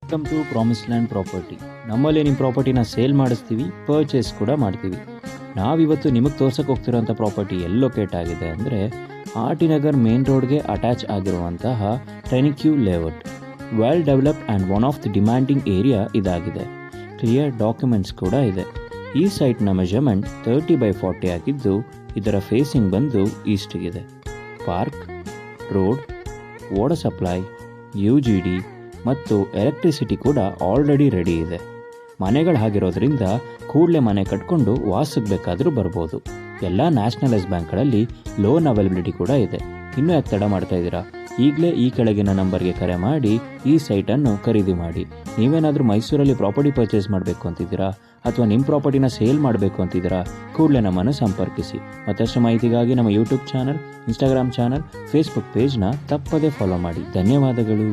Welcome to promise land property. ನಮ್ಮಲ್ಲಿ ನಿಮ್ಮ ಪ್ರಾಪರ್ಟಿನ sale ಮಾಡಿಸ್ತೀವಿ, ಪರ್ಚೇಸ್ ಕೂಡ ಮಾಡ್ತೀವಿ. ನಾವಿವತ್ತು ನಿಮಗೆ ತೋರ್ಸಕ್ಕೆ ಹೋಗ್ತಿರೋಂಥ ಪ್ರಾಪರ್ಟಿ ಎಲ್ಲಿ ಲೊಕೇಟ್ ಆಗಿದೆ ಅಂದರೆ ಆರ್.ಟಿ. ನಗರ್ ಮೇನ್ ರೋಡ್ಗೆ ಅಟ್ಯಾಚ್ ಆಗಿರುವಂತಹ ಟೆನಿಕ್ಯೂ layout. Well developed and one of the demanding area ಇದಾಗಿದೆ. ಕ್ಲಿಯರ್ ಡಾಕ್ಯುಮೆಂಟ್ಸ್ ಕೂಡ ಇದೆ. ಈ ಸೈಟ್ನ ಮೆಜರ್ಮೆಂಟ್ 30/40 ಆಗಿದ್ದು ಇದರ ಫೇಸಿಂಗ್ ಬಂದು ಈಸ್ಟಿಗಿದೆ. Park, road, water supply, UGD ಮತ್ತು ಎಲೆಕ್ಟ್ರಿಸಿಟಿ ಕೂಡ ಆಲ್ರೆಡಿ ರೆಡಿ ಇದೆ. ಮನೆಗಳಾಗಿರೋದ್ರಿಂದ ಕೂಡಲೇ ಮನೆ ಕಟ್ಕೊಂಡು ವಾಸಕ್ಕೆ ಬೇಕಾದರೂ ಬರ್ಬೋದು. ಎಲ್ಲ ನ್ಯಾಷನಲೈಸ್ ಬ್ಯಾಂಕ್ಗಳಲ್ಲಿ ಲೋನ್ ಅವೈಲಬಿಲಿಟಿ ಕೂಡ ಇದೆ. ಇನ್ನೂ ಯಾಕೆ ತಡ ಮಾಡ್ತಾ ಇದ್ದೀರಾ? ಈಗಲೇ ಈ ಕೆಳಗಿನ ನಂಬರ್ಗೆ ಕರೆ ಮಾಡಿ ಈ ಸೈಟನ್ನು ಖರೀದಿ ಮಾಡಿ. ನೀವೇನಾದರೂ ಮೈಸೂರಲ್ಲಿ ಪ್ರಾಪರ್ಟಿ ಪರ್ಚೇಸ್ ಮಾಡಬೇಕು ಅಂತಿದ್ದೀರಾ ಅಥವಾ ನಿಮ್ಮ ಪ್ರಾಪರ್ಟಿನ ಸೇಲ್ ಮಾಡಬೇಕು ಅಂತಿದ್ದೀರಾ, ಕೂಡಲೇ ನಮ್ಮನ್ನು ಸಂಪರ್ಕಿಸಿ. ಮತ್ತಷ್ಟು ಮಾಹಿತಿಗಾಗಿ ನಮ್ಮ YouTube channel, Instagram channel, Facebook ಪೇಜ್ನ ತಪ್ಪದೇ ಫಾಲೋ ಮಾಡಿ. ಧನ್ಯವಾದಗಳು.